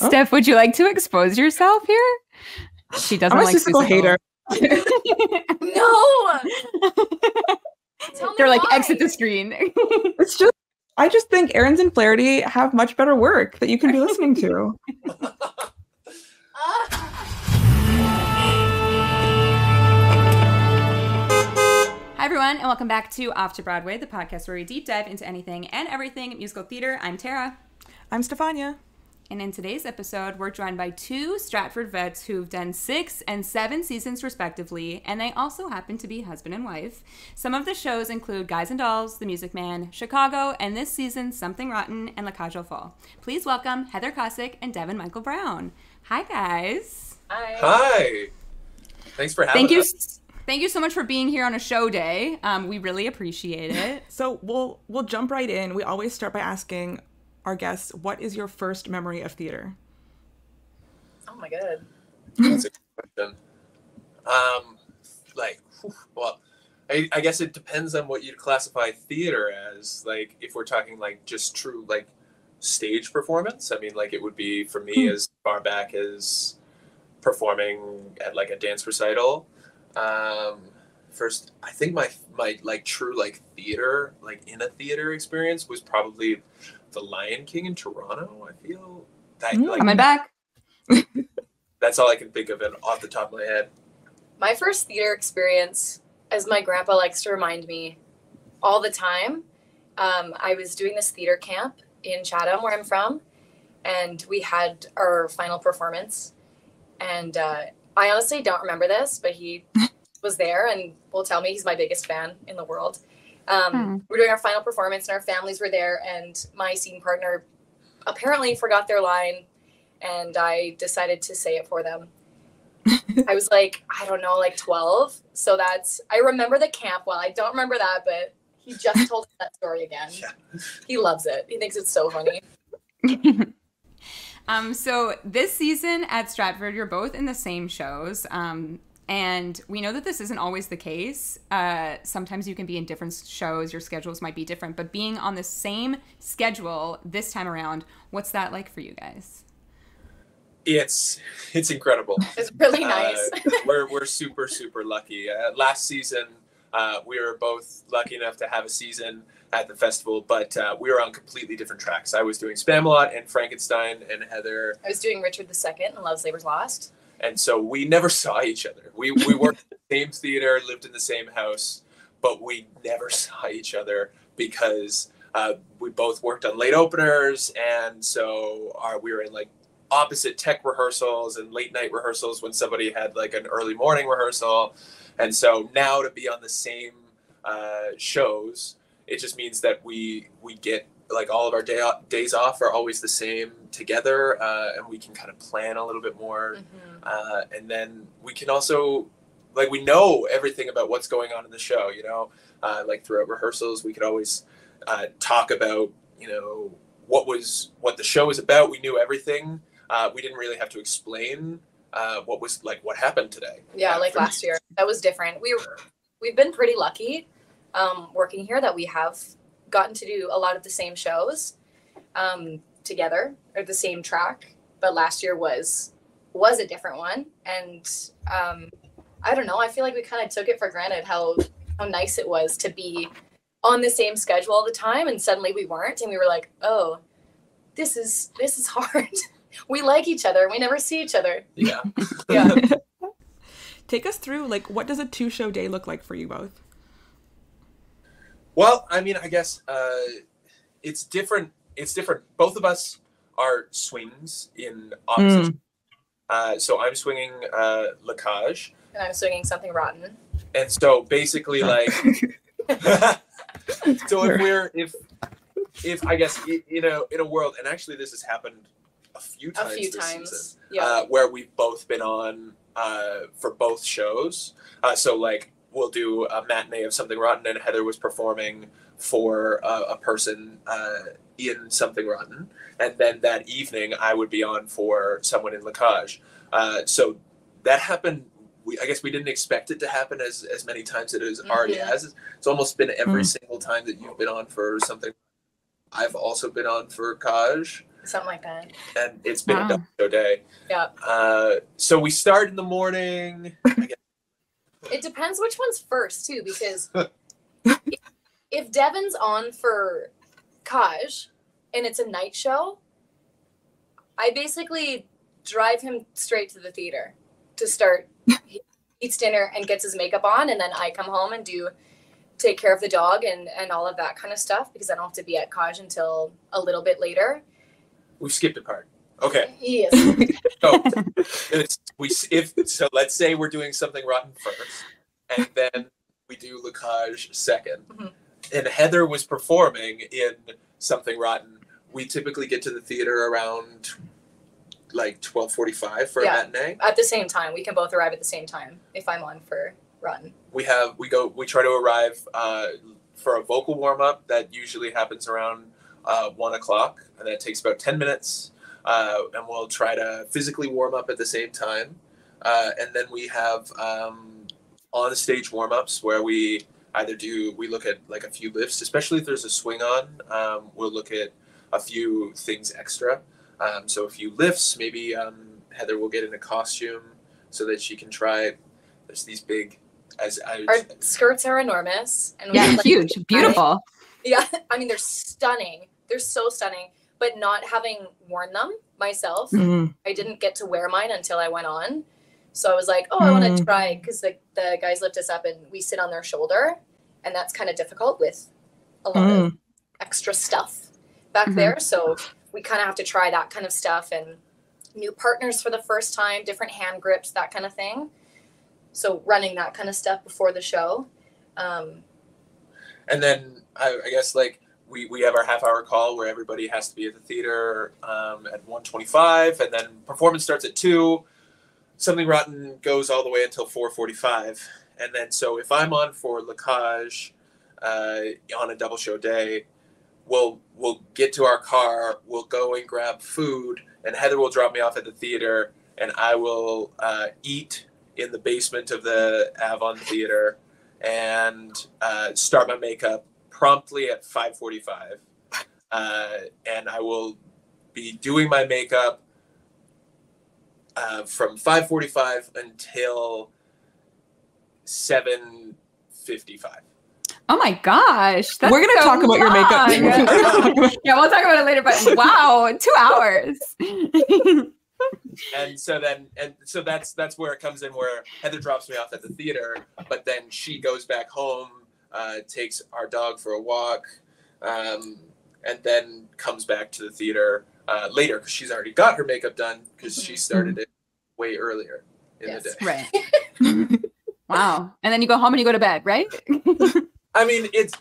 Steph, would you like to expose yourself here? She doesn't I'm a like Seussical hater. No. They're like, exit the screen. I just think Aaron's and Flaherty have much better work that you can be listening to. Hi, everyone, and welcome back to Off to Broadway, the podcast where we deep dive into anything and everything musical theater. I'm Tara. I'm Stefania. And in today's episode, we're joined by two Stratford vets who've done 6 and 7 seasons respectively, and they also happen to be husband and wife. Some of the shows include Guys and Dolls, The Music Man, Chicago, and this season, Something Rotten and La Cage aux Folles. Please welcome Heather Kosik and Devon Michael Brown. Hi, guys. Hi. Thanks for having us. Thank you so much for being here on a show day. We really appreciate it. So we'll jump right in. We always start by asking our guests, what is your first memory of theater? Oh my god. That's a good question. I guess it depends on what you'd classify theater as. Like, if we're talking like just true like stage performance, I mean, like it would be for me as far back as performing at like a dance recital. First, I think my like true like theater, like in a theater experience was probably The Lion King in Toronto. I feel that coming back. That's all I can think of it off the top of my head. My first theater experience, as my grandpa likes to remind me all the time, I was doing this theater camp in Chatham, where I'm from, and we had our final performance. And I honestly don't remember this, but he was there and will tell me he's my biggest fan in the world. We're doing our final performance and our families were there, and my scene partner apparently forgot their line, and I decided to say it for them. I was like, I don't know, like 12. So I remember the camp well. I don't remember that, but he just told us that story again. Yeah. He loves it. He thinks it's so funny. So this season at Stratford, you're both in the same shows. And we know that this isn't always the case. Sometimes you can be in different shows. Your schedules might be different. But being on the same schedule this time around, what's that like for you guys? It's incredible. It's really nice. We're super, super lucky. Last season, we were both lucky enough to have a season at the festival, but we were on completely different tracks. I was doing Spamalot and Frankenstein, and Heather. I was doing Richard II and Love's Labor's Lost. And so we never saw each other. We worked in the same theater, lived in the same house, but we never saw each other because we both worked on late openers. And so we were in like opposite tech rehearsals and late night rehearsals when somebody had like an early morning rehearsal. And so now to be on the same shows, it just means that we get like all of our days off are always the same together, and we can kind of plan a little bit more. And then we can also, like, we know everything about what's going on in the show, you know, like throughout rehearsals, we could always talk about, you know, what the show is about. We knew everything. We didn't really have to explain what happened today. Yeah, like last year. That was different. We've been pretty lucky working here that we have gotten to do a lot of the same shows together, or the same track, but last year was a different one. And I don't know, I feel like we kind of took it for granted how nice it was to be on the same schedule all the time, and suddenly we weren't, and we were like, oh, this is hard. We like each other, we never see each other. Yeah. Take us through, like, what does a 2-show day look like for you both? Well, I mean, I guess it's different. Both of us are swings in opposition. So I'm swinging La Cage. And I'm swinging Something Rotten. And so basically, like, so if I guess in a world, and actually this has happened a few times this season, where we've both been on for both shows. So like, we'll do a matinee of Something Rotten, and Heather was performing for a person in Something Rotten. And then that evening, I would be on for someone in La Cage. So that happened. I guess we didn't expect it to happen as many times as it already has. It's almost been every single time that you've been on for something. I've also been on for Cage. Something like that. And it's been Wow. a double show day. Yeah. So we start in the morning. It depends which one's first too, because if Devon's on for Kaj and it's a night show, I basically drive him straight to the theater to start. He eats dinner and gets his makeup on, and then I come home and take care of the dog and all of that kind of stuff, because I don't have to be at Kaj until a little bit later. We've skipped a part. Okay. Yes. So let's say we're doing Something Rotten first, and then we do Lacage second. Mm-hmm. And Heather was performing in Something Rotten. We typically get to the theater around like 12:45 for a matinee. At the same time. We can both arrive at the same time if I'm on for Rotten. We try to arrive for a vocal warm-up that usually happens around 1 o'clock, and that takes about 10 minutes. And we'll try to physically warm up at the same time. And then we have on-stage warm-ups where we look at like a few lifts, especially if there's a swing on. We'll look at a few things extra. So a few lifts, maybe Heather will get in a costume so that she can try. There's these big, our skirts are enormous. And huge, beautiful. Yeah, I mean, they're stunning. They're so stunning. But not having worn them myself, I didn't get to wear mine until I went on. So I was like, I want to try, because the guys lift us up and we sit on their shoulder. And that's kind of difficult with a lot of extra stuff back there. So we kind of have to try that kind of stuff, and new partners for the first time, different hand grips, that kind of thing. So running that kind of stuff before the show. And then I guess like we have our half-hour call where everybody has to be at the theater at 1:25, and then performance starts at 2. Something Rotten goes all the way until 4:45. And then so if I'm on for Lacage on a double show day, we'll get to our car, we'll go and grab food, and Heather will drop me off at the theater, and I will eat in the basement of the Avon Theater and start my makeup promptly at 5:45. And I will be doing my makeup from 5:45 until 7:55. Oh my gosh. That's We're going to talk about your makeup. Yeah, we'll talk about it later, but wow, 2 hours. And so that's where it comes in, where Heather drops me off at the theater, but then she goes back home, takes our dog for a walk, and then comes back to the theater later, because she's already got her makeup done, because she started it way earlier in the day. Right. Wow. And then you go home and you go to bed, right? I mean, it's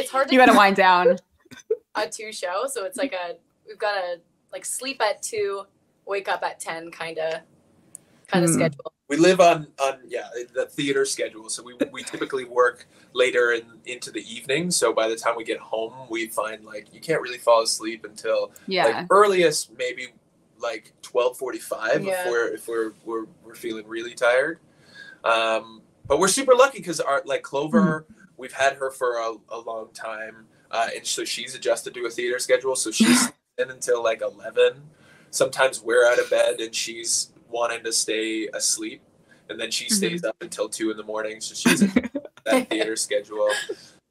hard to you got to wind down. A 2 show, so it's like we've got to like sleep at 2, wake up at 10 kind of schedule. We live on the theater schedule, so we typically work later into the evening. So by the time we get home, we find like you can't really fall asleep until like earliest maybe like 12:45 if we're feeling really tired. But we're super lucky because our Clover, we've had her for a long time, and so she's adjusted to a theater schedule. So she's in until like 11. Sometimes we're out of bed and she's wanting to stay asleep, and then she stays up until 2 in the morning. So she's in that theater schedule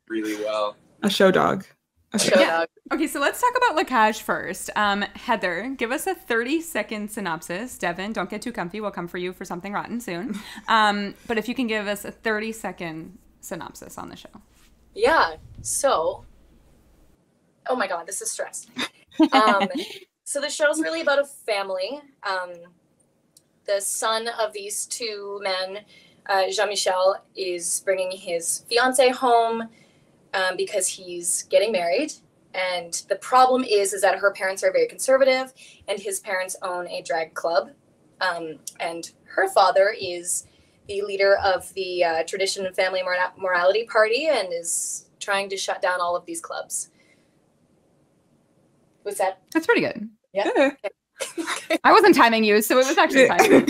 really well. A show dog. Dog. Okay, so let's talk about Lacage first. Heather, give us a 30-second synopsis. Devon, don't get too comfy. We'll come for you for Something Rotten soon. But if you can give us a 30-second synopsis on the show. Yeah. So, oh my God, this is stress. So the show's really about a family. The son of these 2 men, Jean-Michel, is bringing his fiancée home because he's getting married. And the problem is that her parents are very conservative, and his parents own a drag club. And her father is the leader of the Tradition and Family Morality Party and is trying to shut down all of these clubs. What's that? That's pretty good. Yeah. Okay. I wasn't timing you, so it was actually fine.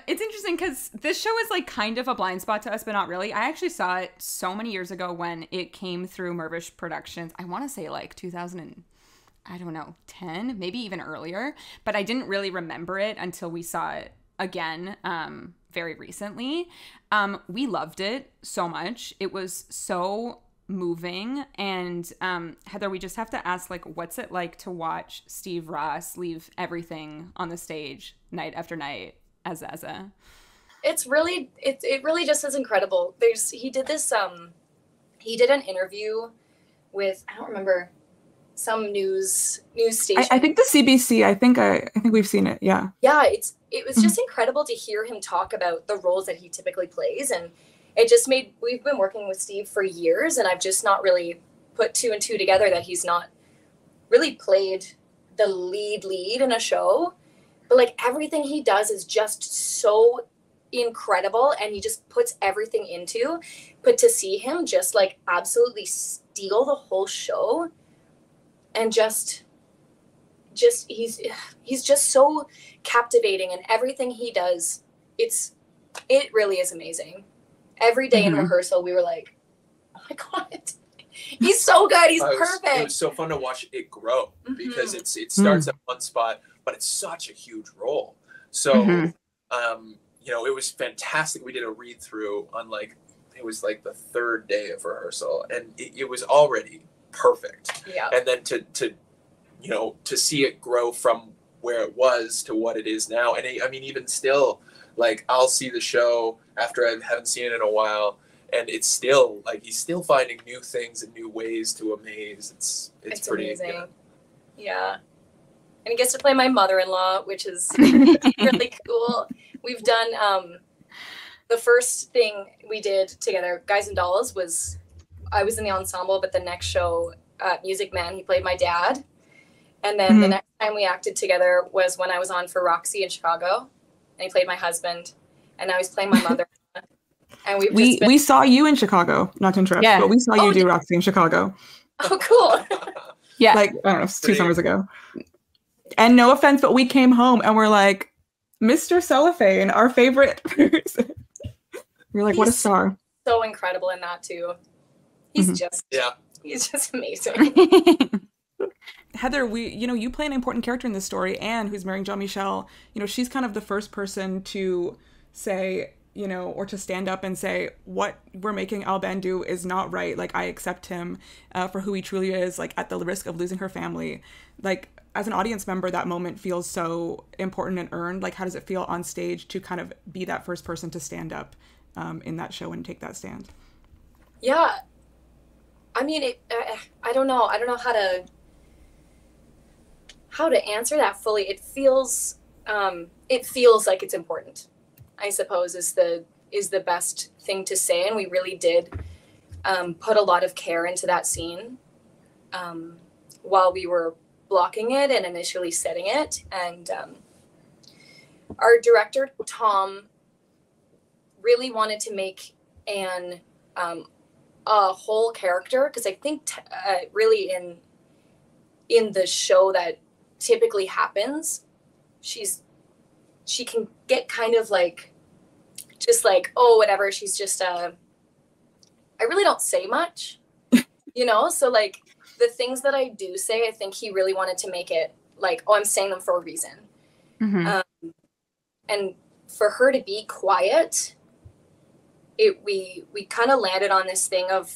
It's interesting because this show is like kind of a blind spot to us, but not really. I actually saw it so many years ago when it came through Mirvish Productions. I want to say like 2007 I don't know, 10, maybe even earlier, but I didn't really remember it until we saw it again very recently. We loved it so much. It was so moving. And Heather, we just have to ask, like, what's it like to watch Steve Ross leave everything on the stage night after night as Zaza? It's really, it really just is incredible. He did an interview with, I don't remember, some news station. I think the CBC. I think we've seen it. Yeah. Yeah, it was just incredible to hear him talk about the roles that he typically plays, and it just we've been working with Steve for years, and I've just not really put two and two together that he's not really played the lead in a show, but like everything he does is just so incredible, and he just puts everything into. But to see him just like absolutely steal the whole show, and just he's just so captivating, and everything he does, it really is amazing. Every day in rehearsal we were like, oh my god, he's so good, he's perfect. It was so fun to watch it grow, because it starts at one spot, but it's such a huge role. So it was fantastic. We did a read through on it was like the third day of rehearsal, and it was already perfect. Yeah. And then to see it grow from where it was to what it is now. And I mean, even still, like, I'll see the show after I haven't seen it in a while, and it's still like he's still finding new things and new ways to amaze. It's pretty amazing. Yeah. And he gets to play my mother-in-law, which is really cool. We've done the first thing we did together, Guys and Dolls, was I was in the ensemble, but the next show, Music Man, he played my dad. And then the next time we acted together was when I was on for Roxy in Chicago, and he played my husband, and now he's playing my mother. And we saw you in Chicago, not to interrupt, but we saw you do Roxy in Chicago. Oh, cool. Yeah. Like, I don't know, 2 summers ago. And no offense, but we came home and we're like, Mr. Cellophane, our favorite person. We're like, what a star. So incredible in that too. He's he's just amazing. Heather, you play an important character in this story. Anne, who's marrying Jean-Michel, she's kind of the first person to say, or to stand up and say, what we're making Alban do is not right. Like, I accept him for who he truly is, like, at the risk of losing her family. Like, as an audience member, that moment feels so important and earned. Like, how does it feel on stage to kind of be that first person to stand up in that show and take that stand? Yeah. I mean, I don't know. I don't know how to answer that fully. It feels like it's important, I suppose, is the best thing to say. And we really did put a lot of care into that scene while we were blocking it and initially setting it. And our director, Tom, really wanted to make Anne a whole character, because I think really in the show that typically happens, she can get kind of like, just like, oh, whatever, she's just I really don't say much, so like the things that I do say, I think he really wanted to make it like, oh, I'm saying them for a reason. And for her to be quiet, we kind of landed on this thing of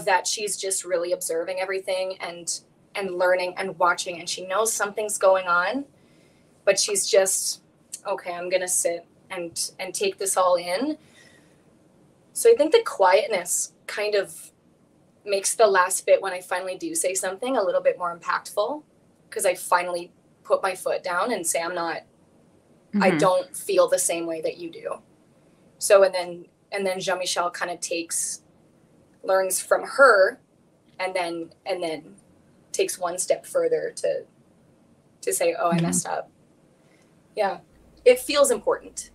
that she's just really observing everything and learning and watching, and she knows something's going on, but she's just, okay, I'm gonna sit and take this all in. So I think the quietness kind of makes the last bit, when I finally do say something, a little bit more impactful, because I finally put my foot down and say, I don't feel the same way that you do. So and then Jean-Michel kind of learns from her, and then takes one step further to say, oh, I messed up. Yeah, it feels important.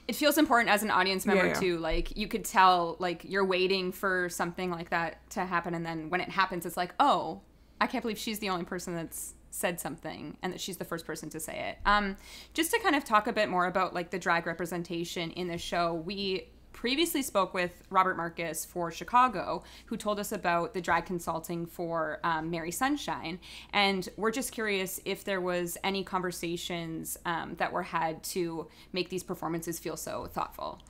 It feels important as an audience member too. Like, you could tell, like, you're waiting for something like that to happen, and then when it happens, it's like, oh, I can't believe she's the only person that's said something, and that she's the first person to say it. Just to kind of talk a bit more about, like, the drag representation in the show, we previously spoke with Robert Marcus for Chicago, who told us about the drag consulting for Mary Sunshine. And we're just curious if there was any conversations that were had to make these performances feel so thoughtful.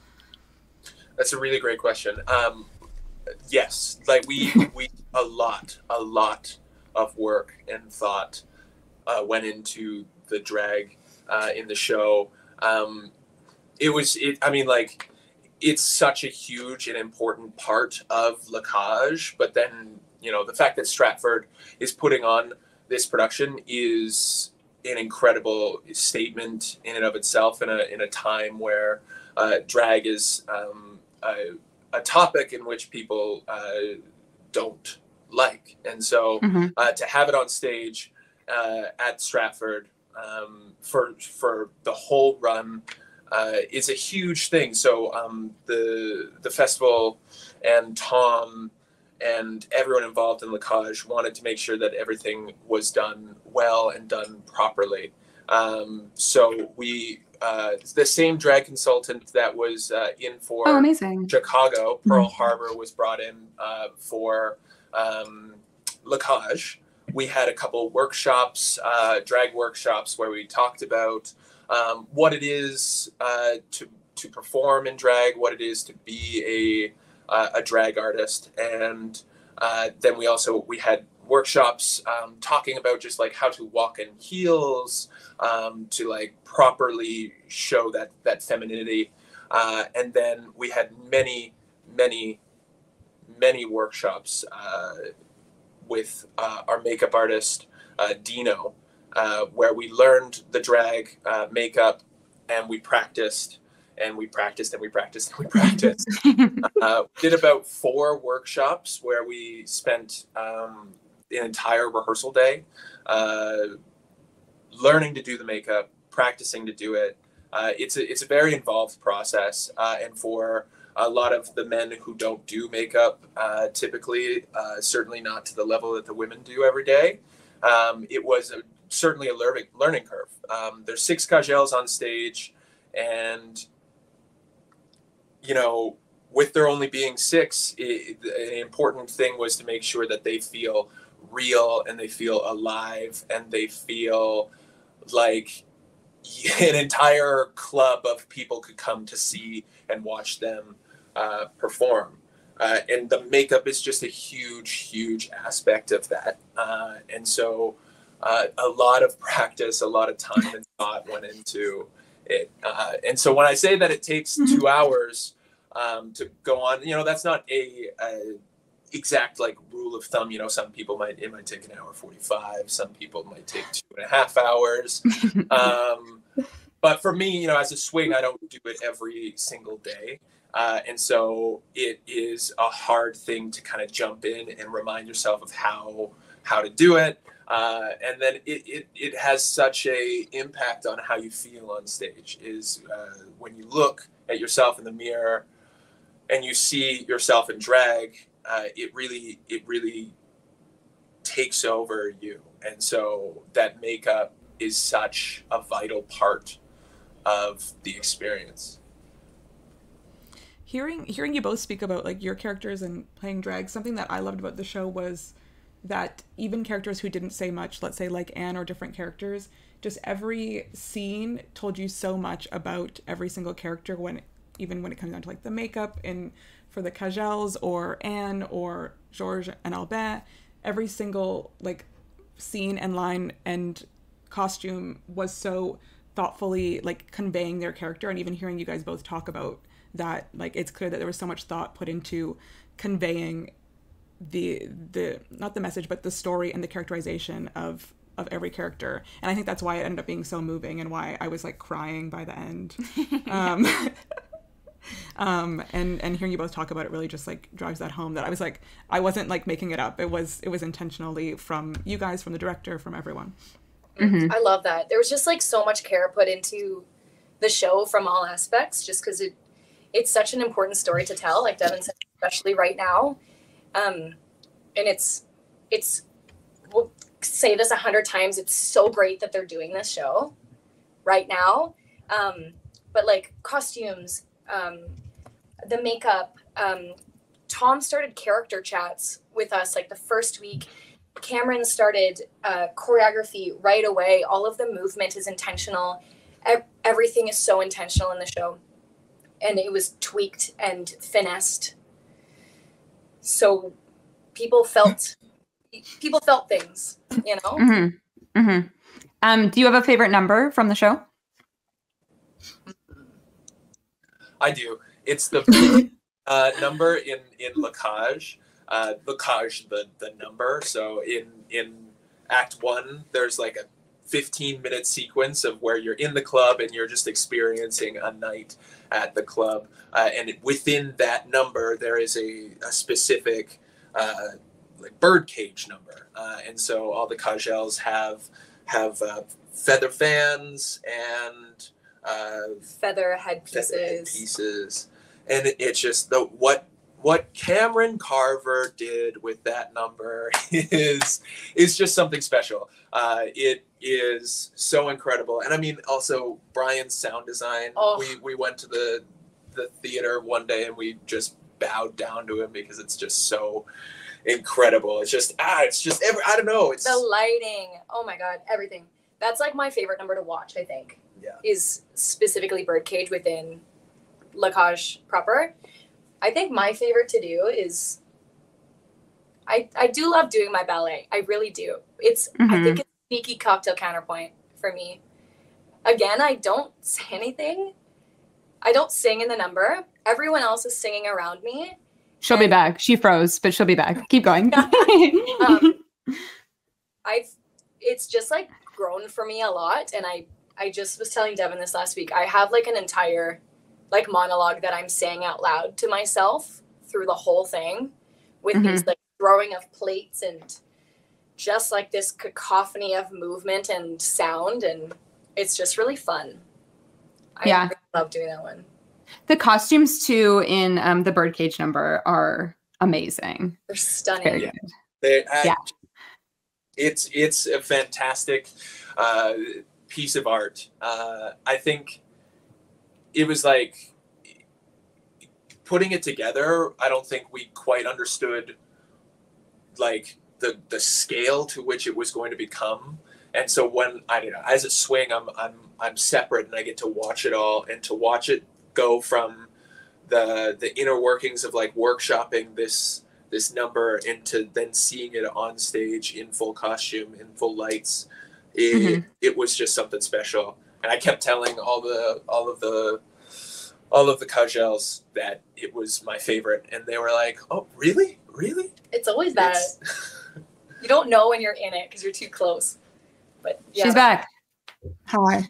That's a really great question. Yes, like we a lot of work and thought went into the drag in the show. It's such a huge and important part of La Cage, but then, you know, the fact that Stratford is putting on this production is an incredible statement in and of itself in a time where drag is a topic in which people don't like. And so to have it on stage at Stratford for the whole run is a huge thing. So the festival and Tom and everyone involved in La Cage wanted to make sure that everything was done well and done properly. So we the same drag consultant that was in for Chicago, Pearl Harbor, was brought in for La Cage. We had a couple workshops, drag workshops, where we talked about what it is to perform in drag, what it is to be a drag artist, and then we had workshops talking about just like how to walk in heels, to like properly show that femininity, and then we had many workshops with our makeup artist Dino, where we learned the drag makeup, and we practiced and we practiced and we practiced and we practiced. Did about 4 workshops where we spent an entire rehearsal day learning to do the makeup, practicing to do it. It's a very involved process, and for a lot of the men who don't do makeup typically, certainly not to the level that the women do every day, it was certainly a learning curve. There's 6 Kajels on stage, and you know, with there only being 6, an important thing was to make sure that they feel real and they feel alive and they feel like an entire club of people could come to see and watch them perform. And the makeup is just a huge aspect of that. And so a lot of practice, a lot of time and thought went into it. And so when I say that it takes 2 hours to go on, you know, that's not a exact like rule of thumb. You know, some people it might take 1:45. Some people might take 2.5 hours. But for me, you know, as a swing, I don't do it every single day. And so it is a hard thing to kind of jump in and remind yourself of how to do it. And then it has such a impact on how you feel on stage is when you look at yourself in the mirror and you see yourself in drag, it really takes over you. And so that makeup is such a vital part of the experience. Hearing you both speak about like your characters and playing drag, something that I loved about the show was that even characters who didn't say much, let's say like Anne or different characters, just every scene told you so much about every single character even when it comes down to like the makeup and for the Kajels or Anne or Georges and Albert, every single like scene and line and costume was so thoughtfully like conveying their character. And even hearing you guys both talk about that, like it's clear that there was so much thought put into conveying the not the message but the story and the characterization of every character. And I think that's why it ended up being so moving and why I was like crying by the end. And hearing you both talk about it really just like drives that home, that I was like, I wasn't like making it up. It was intentionally from you guys, from the director, from everyone. I love that. There was just like so much care put into the show from all aspects, just because it's such an important story to tell, like Devon said, especially right now. And it's we'll say this 100 times, it's so great that they're doing this show right now. But like costumes, the makeup. Tom started character chats with us like the first week. Cameron started choreography right away. All of the movement is intentional. Everything is so intentional in the show. And it was tweaked and finessed. So people felt things, you know? Mm-hmm. Mm-hmm. Do you have a favorite number from the show? I do. It's the number in La Cage. La Cage, the number. So in Act 1, there's like a 15-minute sequence of where you're in the club and you're just experiencing a night at the club. And within that number, there is a specific like birdcage number. And so all the Cagels have feather fans and feather headpieces. And it's just what Cameron Carver did with that number is just something special. It is so incredible. And I mean, also Brian's sound design. Oh. We went to the theater one day and we just bowed down to him because it's just so incredible. It's just I don't know. It's the lighting. Oh my God, everything. That's like my favorite number to watch, I think. Yeah. Is specifically Birdcage within La Cage proper. I think my favorite to do is I do love doing my ballet. I really do. It's I think it's a sneaky cocktail counterpoint for me. Again, I don't say anything. I don't sing in the number. Everyone else is singing around me. She'll be back. She froze, but she'll be back. Keep going. It's just like grown for me a lot. And I just was telling Devon this last week. I have like an entire like monologue that I'm saying out loud to myself through the whole thing with these like throwing of plates and just like this cacophony of movement and sound. And it's just really fun. I really love doing that one. The costumes too in the Birdcage number are amazing. They're stunning. Very good. It's a fantastic piece of art. I think it was like putting it together. I don't think we quite understood like the scale to which it was going to become. And so when as a swing, I'm separate and I get to watch it all and to watch it go from the inner workings of like workshopping this number into then seeing it on stage in full costume, in full lights. It was just something special. And I kept telling all of the Cagels that it was my favorite, and they were like, "Oh, really? Really?" It's always that. You don't know when you're in it because you're too close. But yeah. She's back. Hi.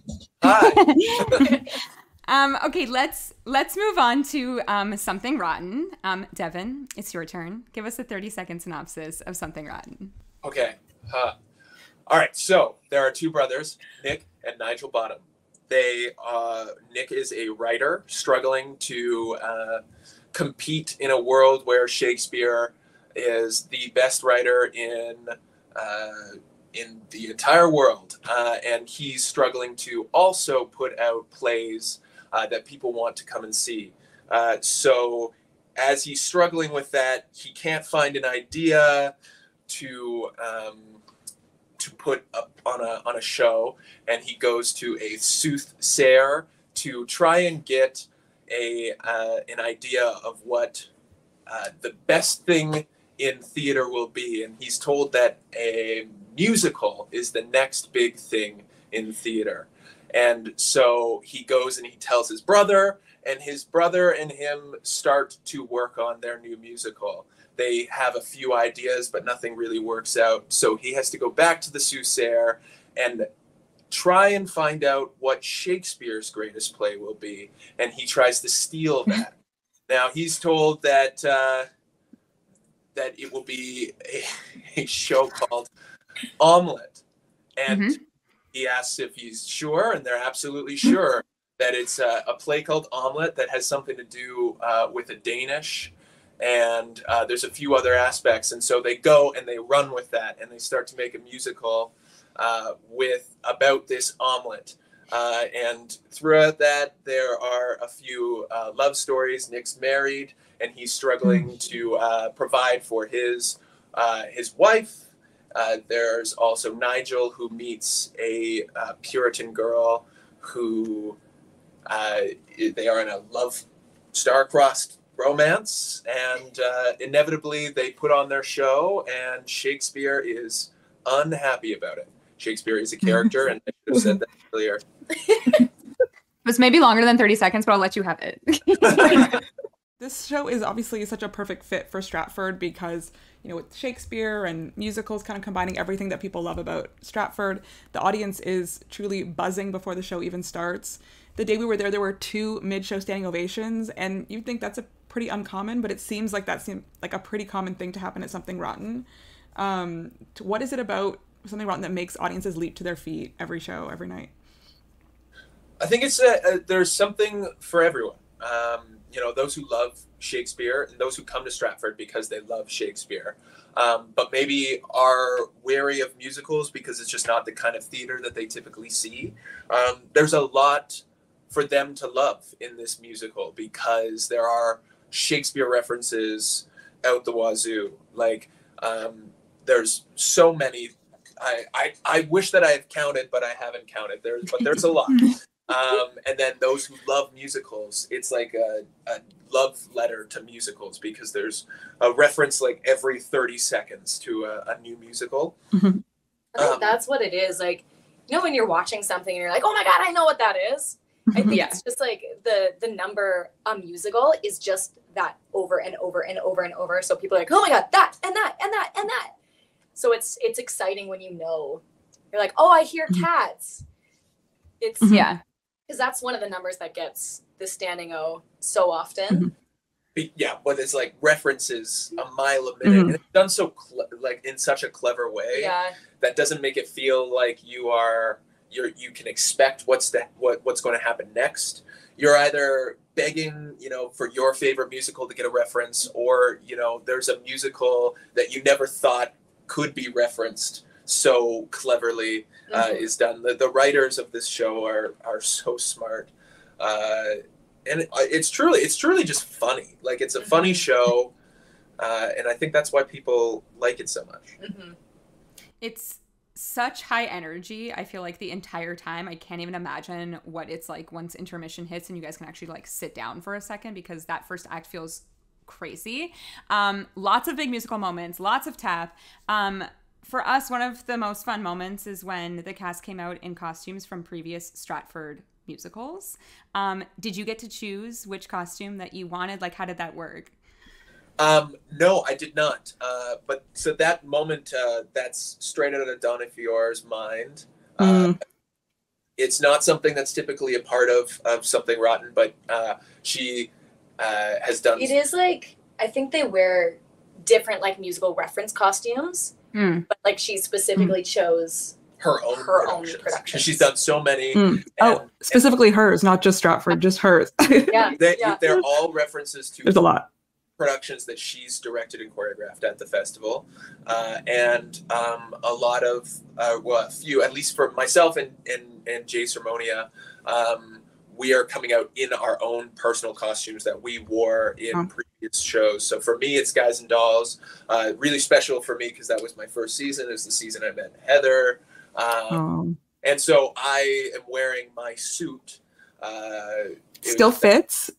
Okay, let's move on to Something Rotten. Devon, it's your turn. Give us a 30-second synopsis of Something Rotten. Okay. All right. So there are two brothers, Nick and Nigel Bottom. Nick is a writer struggling to compete in a world where Shakespeare is the best writer in the entire world, and he's struggling to also put out plays that people want to come and see. So as he's struggling with that, he can't find an idea to put up on a show, and he goes to a soothsayer to try and get an idea of what the best thing in theater will be. And he's told that a musical is the next big thing in theater. And so he goes and he tells his brother, and his brother and him start to work on their new musical. They have a few ideas, but nothing really works out. So he has to go back to the soothsayer and try and find out what Shakespeare's greatest play will be. And he tries to steal that. Now he's told that it will be a show called Omelette. And he asks if he's sure, and they're absolutely sure that it's a play called Omelette that has something to do with a Danish. And there's a few other aspects. And so they go and they run with that, and they start to make a musical about this omelet. And throughout that, there are a few love stories. Nick's married, and he's struggling to provide for his wife. There's also Nigel, who meets a Puritan girl who they are in a love star-crossed romance, and inevitably they put on their show, and Shakespeare is unhappy about it. Shakespeare is a character, and I should have said that earlier. It was maybe longer than 30 seconds, but I'll let you have it. This show is obviously such a perfect fit for Stratford because, with Shakespeare and musicals kind of combining everything that people love about Stratford, the audience is truly buzzing before the show even starts. The day we were there were 2 mid-show standing ovations, and you'd think that's a pretty uncommon, but it seems like that seemed like a pretty common thing to happen at Something Rotten. What is it about Something Rotten that makes audiences leap to their feet every show, every night? I think it's there's something for everyone. Those who love Shakespeare and those who come to Stratford because they love Shakespeare, but maybe are wary of musicals because it's just not the kind of theater that they typically see. There's a lot for them to love in this musical because there are Shakespeare references out the wazoo. There's so many. I wish that I have counted, but I haven't counted. There's a lot. And then those who love musicals, it's like a love letter to musicals because there's a reference like every 30 seconds to a new musical. I think that's what it is. When you're watching something and you're like, oh my God, I know what that is. I think it's just like the number a musical is just that over and over and over and over. So people are like, oh my God, that and that and that and that. So it's exciting when you're like, oh, I hear cats. It's because that's one of the numbers that gets the standing O so often. Yeah, but it's like references a mile a minute, and it's done so in such a clever way that doesn't make it feel like you can expect what's going to happen next. You're either begging, for your favorite musical to get a reference, or there's a musical that you never thought could be referenced so cleverly is done. The writers of this show are so smart, and it's truly just funny. It's a funny show, and I think that's why people like it so much. It's such high energy. I feel like the entire time. I can't even imagine what it's like once intermission hits and you guys can actually sit down for a second, because that first act feels crazy. Lots of big musical moments, lots of tap. For us, one of the most fun moments is when the cast came out in costumes from previous Stratford musicals. Did you get to choose which costume that you wanted? How did that work? No, I did not. But so that moment, that's straight out of Donna Fiore's mind. It's not something that's typically a part of Something Rotten, but she has done. It is I think they wear different musical reference costumes. But she specifically chose her own productions. She's done so many. Specifically hers, not just Stratford, just hers. They're all references to. There's a lot. Productions that she's directed and choreographed at the festival, and a lot of a few, at least for myself and Jay Sermonia, we are coming out in our own personal costumes that we wore in previous shows. So for me, it's Guys and Dolls. Really special for me because that was my first season. It was the season I met Heather. And so I am wearing my suit. Still fits.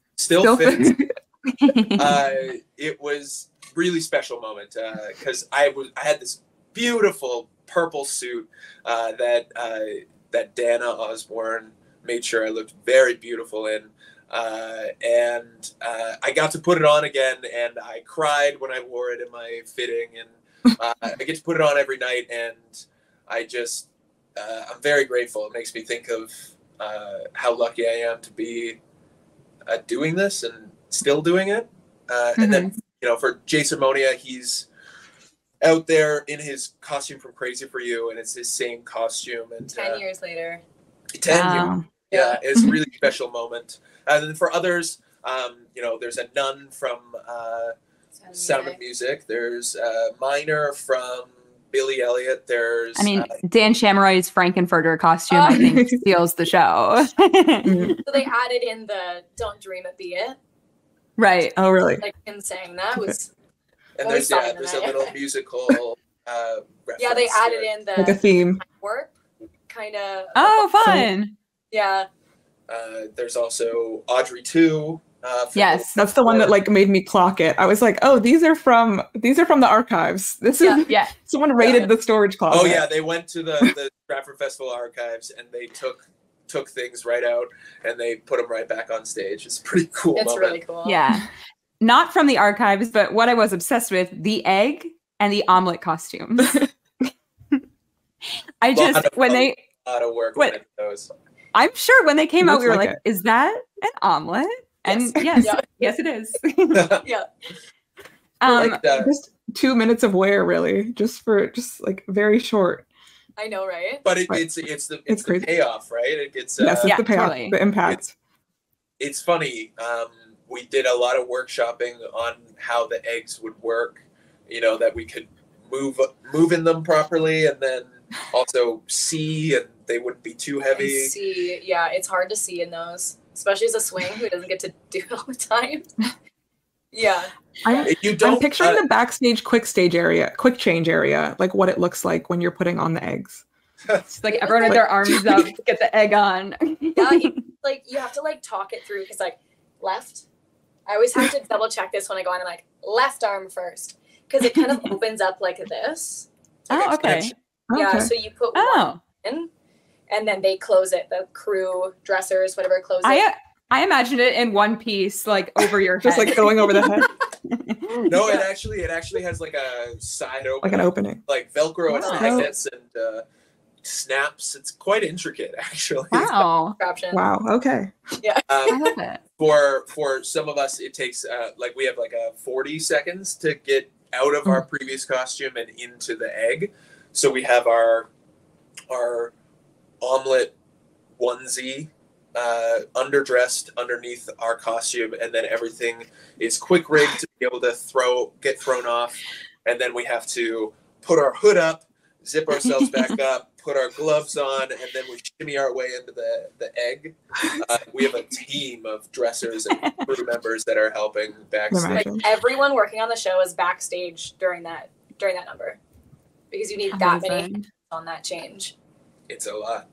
It was really special moment because I had this beautiful purple suit that Dana Osborne made sure I looked very beautiful in, and I got to put it on again, and I cried when I wore it in my fitting, and I get to put it on every night, and I'm very grateful. It makes me think of how lucky I am to be doing this and still doing it. And then, for Jay Sermonia, he's out there in his costume from Crazy for You, and it's his same costume. And 10 years later. 10 years. Yeah, it's a really special moment. And then for others, there's a nun from Sound of Music. There's a Minor from Billy Elliot. There's I mean, Dan Shamroy's Frankenfurter costume, I think, steals the show. So they added in the "Don't Dream It, Be It." Right. Oh, really? Like him saying that was. and always there's a fun little musical Yeah, they reference added to it. in the Like a theme. warp, kind of. Oh, fun. Yeah. There's also Audrey 2. Yes. That's the one that like made me clock it. I was like, oh, these are from the archives. This is Yeah. someone raided the storage closet. Oh yeah, they went to the Stratford Festival archives and they took things right out and they put them right back on stage. It's a pretty cool. It's moment. really cool. Yeah. Not from the archives, but what I was obsessed with, the egg and the omelet costumes. I just, when they, A lot of work What- on those. I'm sure when they came out, Looks we were like like, it. is that an omelet? And yes, Yeah. yes, it is. Yeah. Like, Just 2 minutes of wear, really, just like very short. I know, right? but Right. it's the crazy. payoff, right? It gets Yes, it's Yeah, the payoff, totally. the impact. it's funny. We did a lot of workshopping on how the eggs would work, that we could move in them properly and then also see and they wouldn't be too And heavy. see, yeah, it's hard to see in those, especially as a swing who doesn't get to do it all the time. Yeah. You don't I'm picturing the backstage quick change area, like what it looks like when you're putting on the eggs. It's like everyone with their arms up, get the egg on. Yeah, you have to like talk it through because like left. I always have to double check this when I go on. I'm like left arm first because it kind of opens up like this. Oh, okay. Yeah, Okay. so you put Oh, one in, and then they close it. The crew, dressers, whatever, close it. I imagined it in one piece, like over your head. Just like going over the head, No, Yeah. it actually has like a side open, like an opening. like Velcro and Wow. magnets and snaps. It's quite intricate, actually. Wow. Contraption. Wow. Okay. I love it. For some of us, it takes like we have like a 40 seconds to get out of our previous costume and into the egg. So we have our omelet onesie underdressed underneath our costume, and then everything is quick rigged to be able to get thrown off, and then we have to put our hood up, zip ourselves back up, put our gloves on, and then we shimmy our way into the egg. We have a team of dressers and crew members that are helping backstage. Like everyone working on the show is backstage during that number because you need that many Amazing. on that change. It's a lot.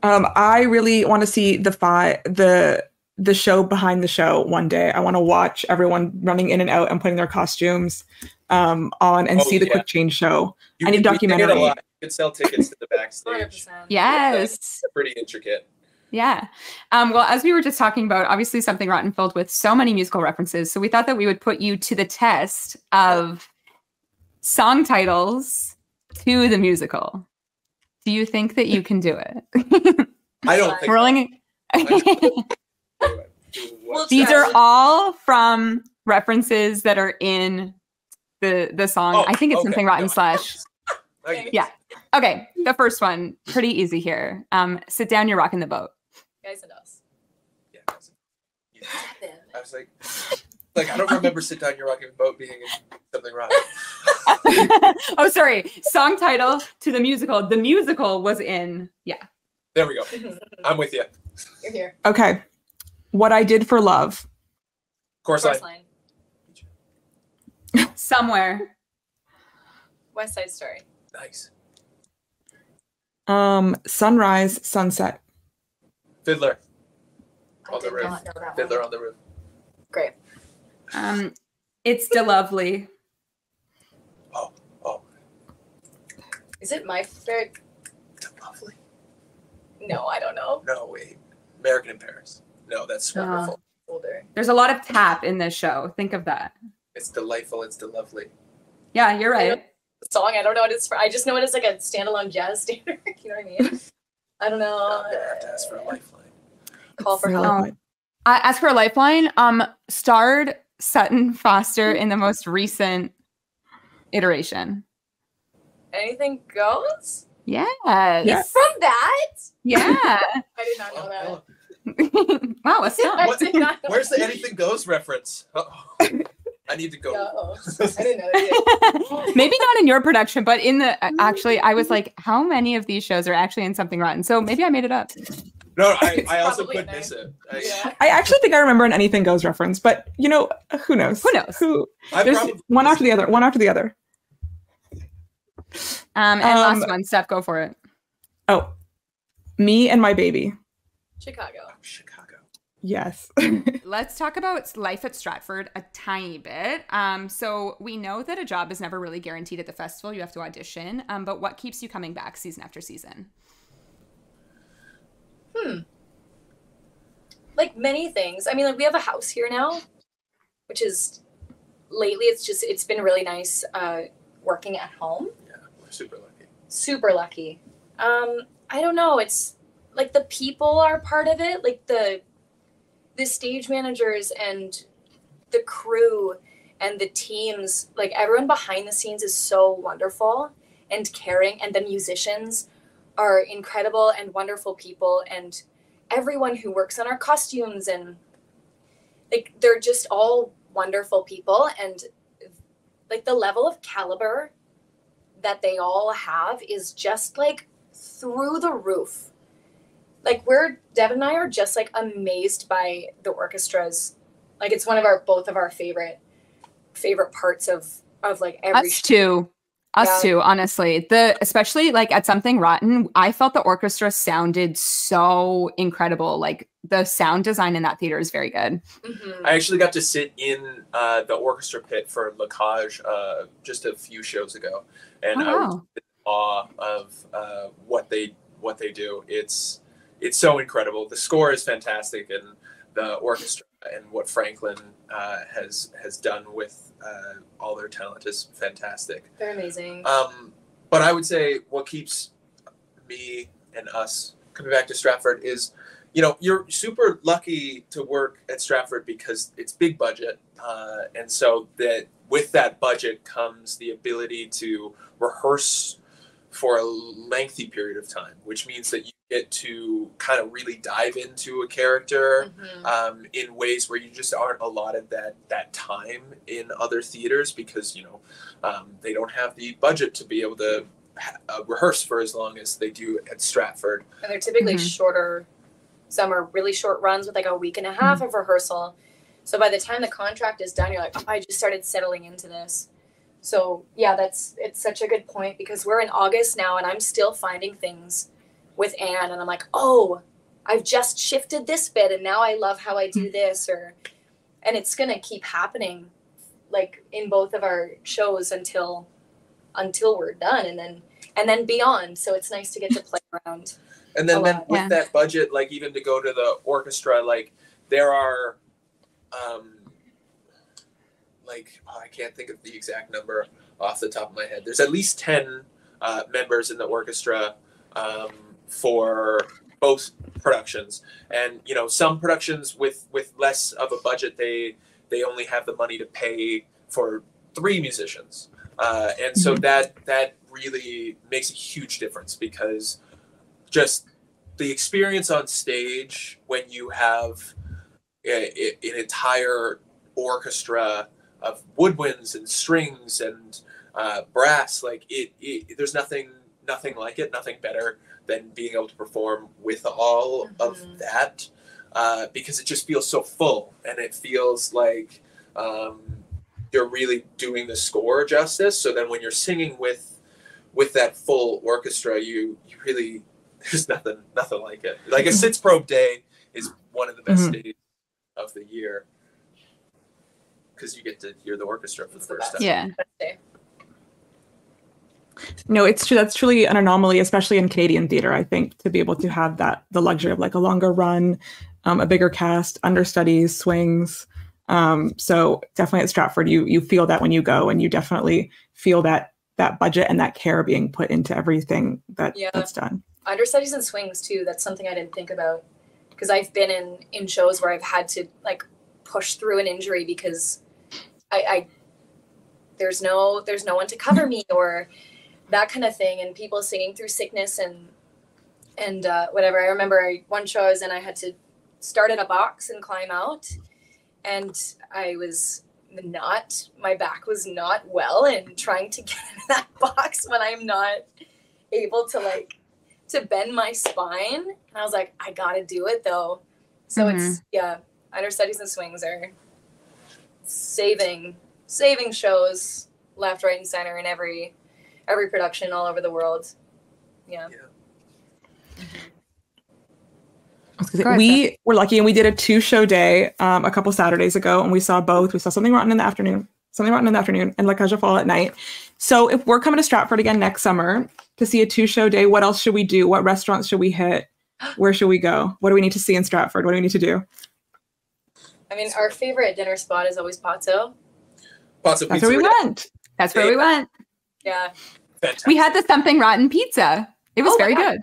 I really want to see the show behind the show one day. I want to watch everyone running in and out and putting their costumes on and see the quick change show. I need a documentary. You could sell tickets to the backstage. 100%. Yes. It's pretty intricate. Yeah. Well, as we were just talking about, obviously Something Rotten filled with so many musical references. So we thought that we would put you to the test of song titles to the musical. Do you think that you can do it? I don't think Rolling. We'll These try. are all from references that are in the song. I think it's okay. Something Rotten No, slash. Okay. Yeah. Okay. The first one, pretty easy here. Sit down, you're rocking the boat. Guys and us. Yeah, I was like, I don't remember "Sit Down, You're Rocking the Boat" being in Something Wrong. Oh, sorry. Song title to the musical. The musical was in. Yeah. There we go. I'm with you. You're here. Okay. What I Did for Love. Course Course line. line. Somewhere. West Side Story. Nice. Sunrise, Sunset. Fiddler. I On the did roof. not know that Fiddler one. on the Roof. Great. It's DeLovely. Oh, Is it my favorite? lovely. No, I don't know. No, wait. American in Paris. No, that's No. wonderful. Older. There's a lot of tap in this show. Think of that. It's delightful. It's lovely. Yeah, you're right. The song, I don't know what it's for. I just know it as like a standalone jazz standard. You know what I mean? I don't know. I'm gonna have to ask for a lifeline. Call for Really help. good. As for a lifeline, starred Sutton Foster in the most recent iteration. Anything goes? Yes. Yeah. From that? Yeah. I did not know that. Oh, Wow, a song. I did not know where's the that. "Anything Goes" reference? Uh-oh. I need to go. No, I didn't know that. Maybe not in your production, but in the actually, I was like, how many of these shows are actually in Something Rotten? So maybe I made it up. No, I also Probably could a miss it. I actually think I remember an Anything Goes reference, but you know, who knows? Who knows? There's one after the other. One after the other. And last one, Steph, go for it. Oh, Me and My Baby. Chicago. Yes. Let's talk about life at Stratford a tiny bit. So we know that a job is never really guaranteed at the festival. You have to audition. But what keeps you coming back season after season? Like many things. I mean, like we have a house here now, which is lately it's been really nice working at home. Yeah, we're super lucky. Super lucky. I don't know. It's like the people are part of it. Like the stage managers and the crew and the teams, like everyone behind the scenes is so wonderful and caring. And the musicians are incredible and wonderful people. And everyone who works on our costumes and like, they're just all wonderful people. And like the level of caliber that they all have is just like through the roof. Like Devon and I are just like amazed by the orchestras. Like it's one of both of our favorite parts of like every Us too. Us too, honestly. Especially like at Something Rotten, I felt the orchestra sounded so incredible. Like the sound design in that theater is very good. I actually got to sit in the orchestra pit for La Cage just a few shows ago, and I was in awe of what they do. It's so incredible. The score is fantastic, and the orchestra and what Franklin has done with all their talent is fantastic. They're amazing. But I would say what keeps me and us coming back to Stratford is, you know, you're super lucky to work at Stratford because it's big budget. And so that with that budget comes the ability to rehearse for a lengthy period of time, which means that you get to kind of really dive into a character in ways where you just aren't allotted that time in other theaters because, you know, they don't have the budget to be able to rehearse for as long as they do at Stratford. And they're typically shorter. Some are really short runs with like a week and a half of rehearsal. So by the time the contract is done, you're like, oh, I just started settling into this. So yeah, it's such a good point because we're in August now and I'm still finding things with Anne and I'm like, oh, I've just shifted this bit and now I love how I do this and it's going to keep happening like in both of our shows until we're done and then beyond. So it's nice to get to play around. And then with that budget, like even to go to the orchestra, like there are I can't think of the exact number off the top of my head. There's at least 10 members in the orchestra for both productions. And, you know, some productions with less of a budget, they only have the money to pay for 3 musicians. And so that really makes a huge difference because just the experience on stage when you have an entire orchestra of woodwinds and strings and brass, like there's nothing like it, nothing better than being able to perform with all of that because it just feels so full and it feels like you're really doing the score justice. So then when you're singing with that full orchestra, you really, there's nothing like it. Like a Sitzprobe day is one of the best days of the year because you get to hear the orchestra for the first time. Yeah. No, it's true. That's truly an anomaly, especially in Canadian theater, I think, to be able to have the luxury of like a longer run, a bigger cast, understudies, swings. So definitely at Stratford, you feel that when you go and you definitely feel that budget and that care being put into everything that's done. Understudies and swings too. That's something I didn't think about because I've been in shows where I've had to like push through an injury because I there's no one to cover me or that kind of thing, and people singing through sickness and whatever. I remember one show I was in, I had to start at a box and climb out, and I was my back was not well, and trying to get in that box when I'm not able to like to bend my spine. And I was like, I gotta do it though. So it's understudies and swings are saving shows left, right, and center in every production all over the world. Yeah. We were lucky and we did a 2-show day a couple Saturdays ago, and we saw both. We saw Something Rotten in the afternoon, and La Cage aux Folles at night. So if we're coming to Stratford again next summer to see a 2-show day, what else should we do? What restaurants should we hit? Where should we go? What do we need to see in Stratford? What do we need to do? I mean, our favorite dinner spot is always Pazzo. Pazzo. That's where we went. That's where we went. Yeah. Fantastic. We had the Something Rotten pizza. It was very good.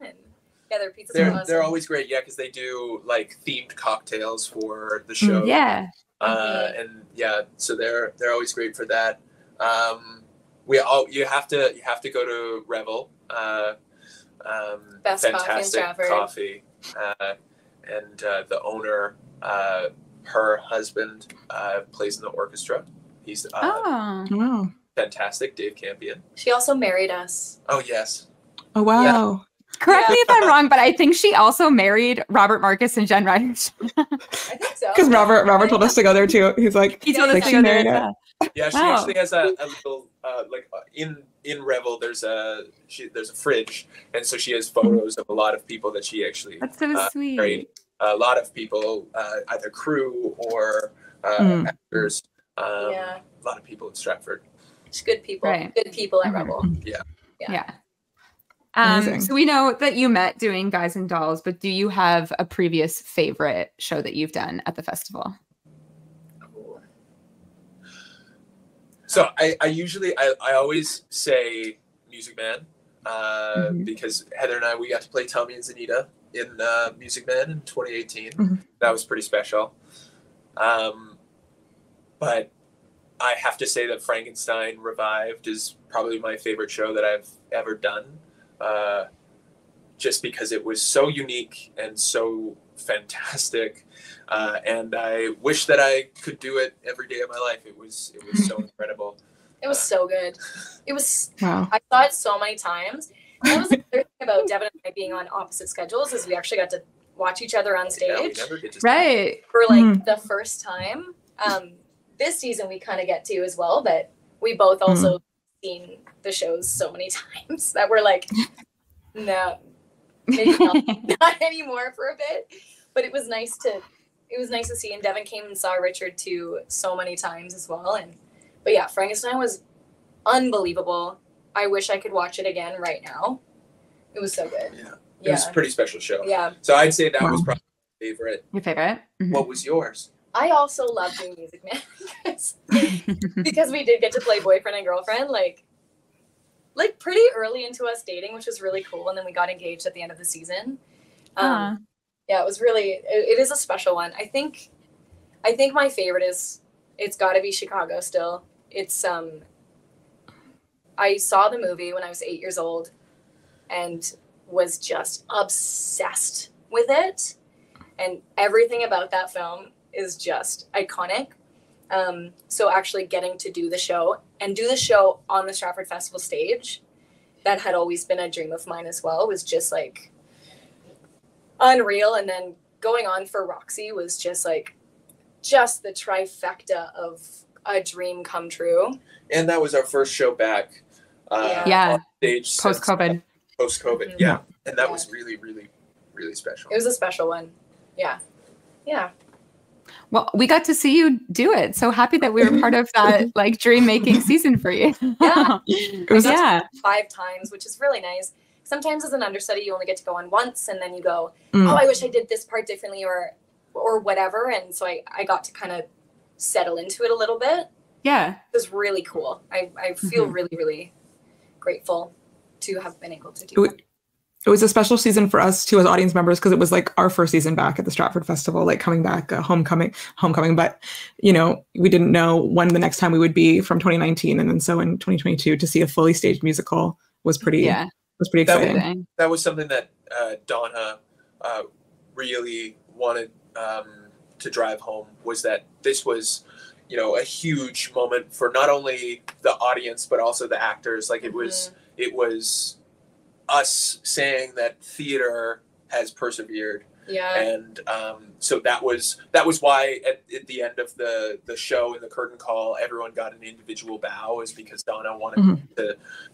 Yeah, their pizzas are awesome. They're always great, because they do like themed cocktails for the show. Yeah. And yeah, so they're always great for that. You have to go to Revel. Best fantastic coffee in Coffee. And the owner, her husband, plays in the orchestra. He's fantastic, Dave Campion. She also married us. Oh yes. Oh wow. Yeah. Correct me if I'm wrong, but I think she also married Robert Marcus and Jen Ryder. I think so. Because Robert told us to go there too. He's like, He told us to go there. Yeah, she actually has a little in Revel. There's a fridge, and so she has photos of a lot of people that she actually. That's so sweet. Married. A lot of people, either crew or actors. A lot of people in Stratford. It's good people. Right. Good people at Revel. Yeah. So we know that you met doing Guys and Dolls, but do you have a previous favorite show that you've done at the festival? So I always say Music Man, because Heather and we got to play Tommy and Zanita in Music Man in 2018. That was pretty special. But I have to say that Frankenstein Revived is probably my favorite show that I've ever done. Just because it was so unique and so fantastic, and I wish that I could do it every day of my life. It was so incredible. It was so good. It was. Wow. I saw it so many times. That was the other thing about Devon and I being on opposite schedules, is we actually got to watch each other on stage. Right. For like the first time. This season we kind of get to as well, but we both also seen the shows so many times that we're like, no, maybe not anymore for a bit. But it was nice to see, and Devon came and saw Richard too so many times as well. But yeah, Frankenstein was unbelievable. I wish I could watch it again right now. It was so good. Yeah. It was a pretty special show. Yeah. So I'd say that was probably my favorite. Your favorite? What was yours? I also love doing Music Man because we did get to play boyfriend and girlfriend like pretty early into us dating, which was really cool. And then we got engaged at the end of the season. Yeah, it was really, it is a special one. I think my favorite it's gotta be Chicago still. It's, I saw the movie when I was 8 years old and was just obsessed with it. And everything about that film is just iconic. So actually getting to do the show on the Stratford Festival stage, that had always been a dream of mine as well, was just like unreal. And then going on for Roxy was just the trifecta of a dream come true. And that was our first show back on stage post-COVID. Yeah. And that was really, really, really special. It was a special one. Yeah. Well, we got to see you do it. So happy that we were part of that dream making season for you. Yeah. It was 5 times, which is really nice. Sometimes as an understudy, you only get to go on once and then you go, oh, I wish I did this part differently or whatever. And so I got to kind of settle into it a little bit. Yeah. It was really cool. I feel really, really grateful to have been able to do that. It was a special season for us too as audience members, because it was our first season back at the Stratford Festival, coming back, homecoming. But we didn't know when the next time we would be from 2019, and then so in 2022 to see a fully staged musical was pretty exciting. That was something that Donna really wanted to drive home, was that this was you know, a huge moment for not only the audience but also the actors. Like it was us saying that theater has persevered. Yeah. And so that was why at the end of the show, in the curtain call, everyone got an individual bow, is because Donna wanted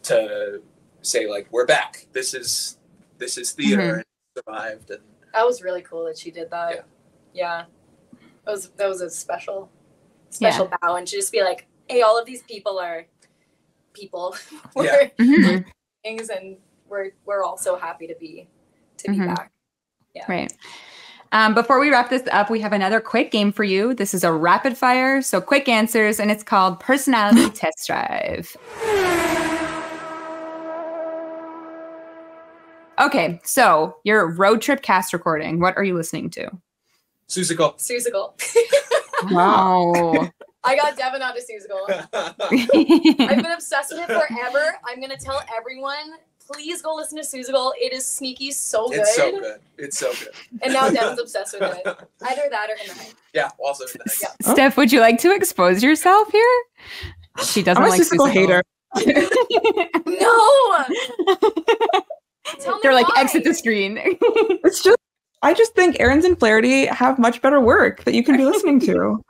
to say, like, we're back. This is theater, and it survived. And that was really cool that she did that. Yeah. That was a special bow, and to just be like, hey, all of these people are people. We're things, and we're all so happy to be back. Yeah. Right. Before we wrap this up, we have another quick game for you. This is a rapid fire, so quick answers, and it's called Personality Test Drive. Okay, so your road trip cast recording, what are you listening to? Susical. Wow. I got Devon onto Susical. I've been obsessed with it forever. I'm going to tell everyone, please go listen to Susical. It is sneaky so good. It's so good. And now Devon's obsessed with it. Either that or In the Heights. Yeah, also In the Heights. Yeah. Steph, would you like to expose yourself here? She doesn't like Susical hater. No! They're like, exit the screen. I just think Aaron's and Flaherty have much better work that you can be listening to.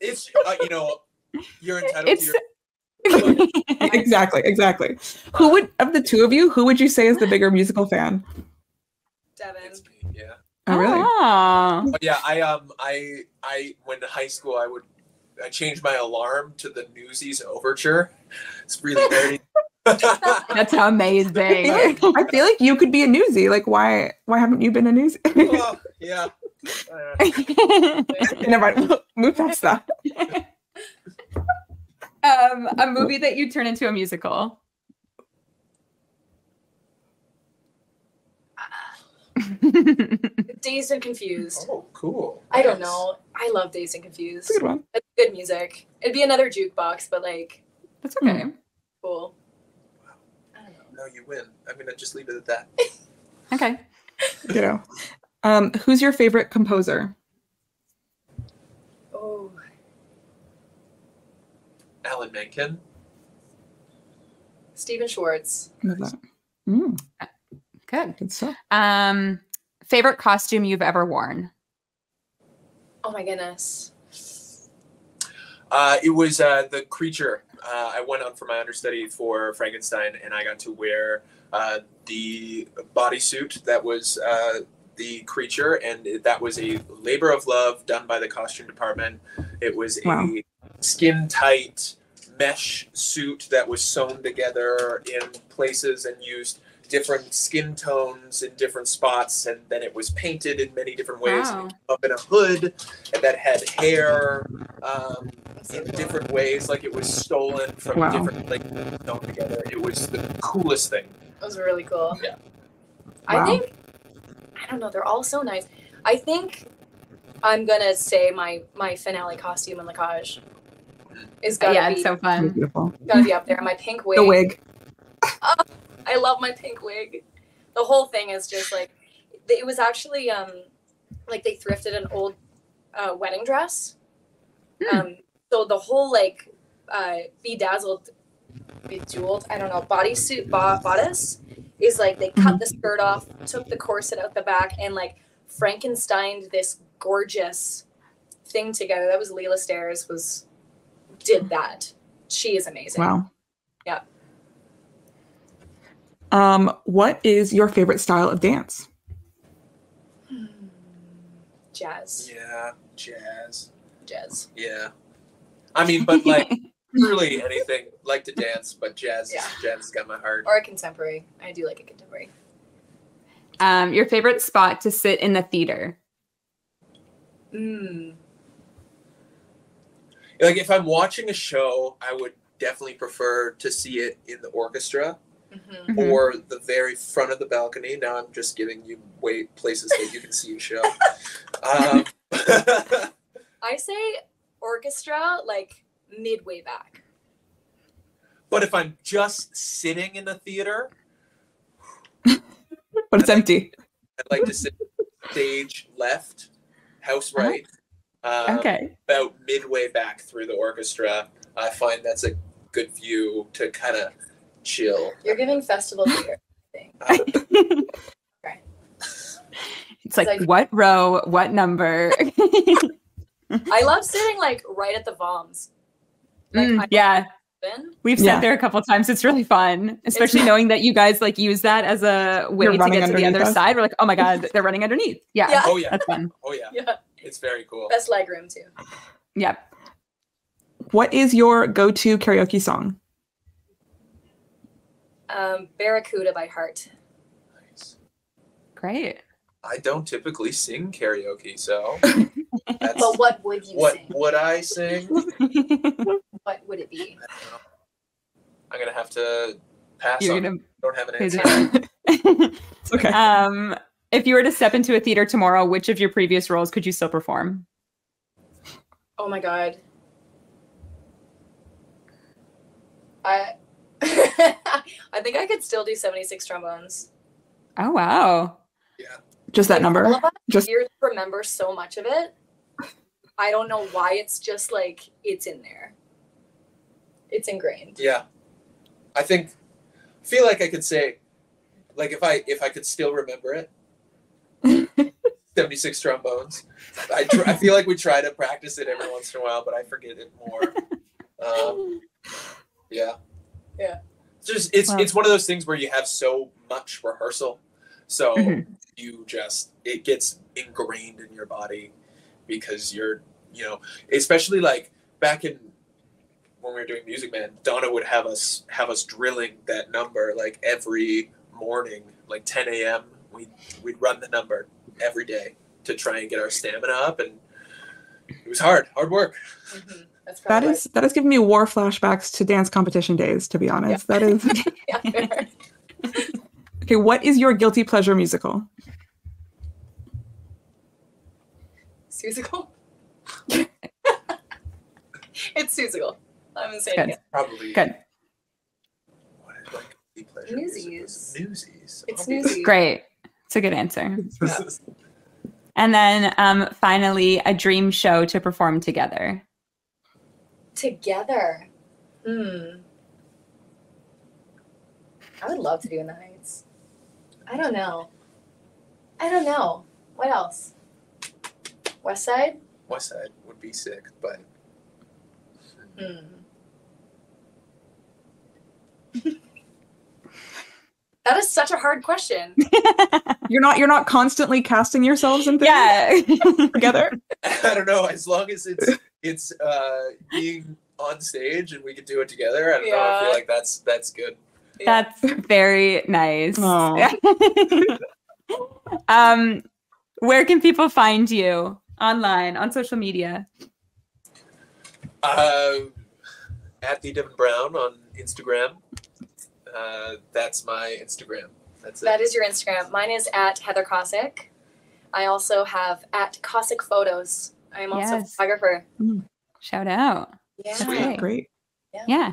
It's you know, you're entitled to your Exactly. Who would, of the two of you, who would you say is the bigger musical fan? Devon. It's me, yeah. Oh, really? Oh. Yeah, I went to high school, I changed my alarm to the Newsies Overture. It's really nerdy. That's amazing. I feel like you could be a newsie. Like, why haven't you been a newsie? Well, yeah. Never mind. Move past that. A movie that you turn into a musical. Dazed and Confused. Oh, cool. I don't know. I love Dazed and Confused. It's a good one. It's good music. It'd be another jukebox, but like, That's okay. cool. No, you win. I'm gonna just leave it at that. Okay. You know. Who's your favorite composer? Oh. Alan Menken. Stephen Schwartz. Love that. Good stuff. Favorite costume you've ever worn? Oh my goodness. It was the creature. I went on for my understudy for Frankenstein, and I got to wear the bodysuit that was the creature, and that was a labor of love done by the costume department. It was a skin-tight mesh suit that was sewn together in places and used different skin tones in different spots, and then it was painted in many different ways. Wow. Up in a hood, and that had hair in different ways, like it was stolen from different places sewn together. It was the coolest thing. It was really cool. Yeah. I don't know, they're all so nice. I think I'm gonna say my finale costume in Lacage is gotta be, it's so fun. Beautiful. gotta be up there. My pink wig. The wig. I love my pink wig. The whole thing is just like, it was actually like they thrifted an old wedding dress. So the whole like bejeweled, I don't know, bodysuit bodice is like they cut the skirt off, took the corset out the back, and like Frankensteined this gorgeous thing together. That was Leela Stairs did that. She is amazing. Wow. Yeah. What is your favorite style of dance? Jazz. Yeah, jazz. Yeah. I mean, but like truly anything. Like to dance, but jazz has got my heart. Or a contemporary. I do like a contemporary. Your favorite spot to sit in the theater? Like if I'm watching a show, I would definitely prefer to see it in the orchestra or the very front of the balcony. Now I'm just giving you places that you can see a show. I say orchestra, like midway back. But if I'm just sitting in the theater, But it's empty. I'd like to sit stage left, house right. Okay. About midway back through the orchestra, I find that's a good view to kind of chill. You're giving festival theater. Okay. It's like, what row, what number? I love sitting like right at the VOMs. Like, yeah. We've sat Yeah. there a couple times. It's really fun, especially knowing that you guys like use that as a way to get to the other side. We're like, oh my God, they're running underneath. Yeah. Yeah. Oh yeah. That's fun. Oh yeah. Yeah. It's very cool. Best leg room too. Yep. What is your go-to karaoke song? Barracuda by Heart. Nice. Great. I don't typically sing karaoke, so But what would you what sing? would I sing? What would it be? I don't know. I'm gonna have to pass You're on. gonna Don't have an Is answer. it- Okay. If you were to step into a theater tomorrow, which of your previous roles could you still perform? Oh my God. I I think I could still do 76 trombones. Oh wow. Just that number. All of us Just here remember so much of it. I don't know why it's just like it's in there. It's ingrained. Yeah, I feel like I could say, like if I could still remember it, 76 trombones. I feel like we try to practice it every once in a while, but I forget it more. Yeah. It's one of those things where you have so much rehearsal, so it gets ingrained in your body because you're, especially like back in when we were doing Music Man, Donna would have us drilling that number like every morning, like 10 a.m. We'd run the number every day to try and get our stamina up, and it was hard work. Mm-hmm. that is giving me war flashbacks to dance competition days, to be honest. Yeah. That is Yeah, fair. Okay, what is your guilty pleasure musical? Susical? It's Susical. I'm gonna say it Good. again. Probably Good. What is like guilty pleasure Newsies. music? Newsies. It's Newsies. Great. It's a good answer. Yeah. And then finally, a dream show to perform together. Together. I would love to do In the Heights. I don't know. What else? West Side? West Side would be sick, but That is such a hard question. You're not constantly casting yourselves in things Yeah. together? I don't know. As long as it's being on stage and we can do it together, I don't know. I feel like that's good. That's very nice. Aw. Where can people find you online, on social media? At the Devon Brown on Instagram. That's my Instagram. That's it. That is your Instagram. Mine is at Heather Kosik. I also have at Kosik Photos. I am also a photographer. Shout out. Yeah. Great. Great. Yeah.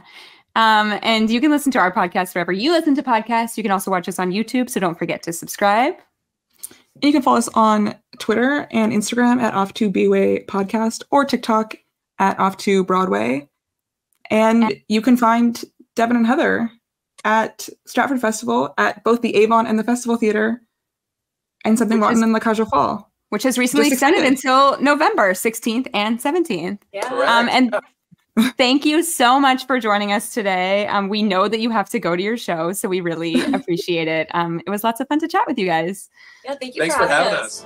And you can listen to our podcast wherever you listen to podcasts. You can also watch us on YouTube, so don't forget to subscribe. And you can follow us on Twitter and Instagram at Off2BWay Podcast or TikTok at Off2Broadway. And you can find Devon and Heather at Stratford Festival at both the Avon and the Festival Theater and Something Rotten in La Cage aux Folles. Which has recently Just extended extended. until November 16th and 17th. Yeah. Correct. And thank you so much for joining us today. We know that you have to go to your show, so we really appreciate it. It was lots of fun to chat with you guys. Yeah, thank you Thanks for having us.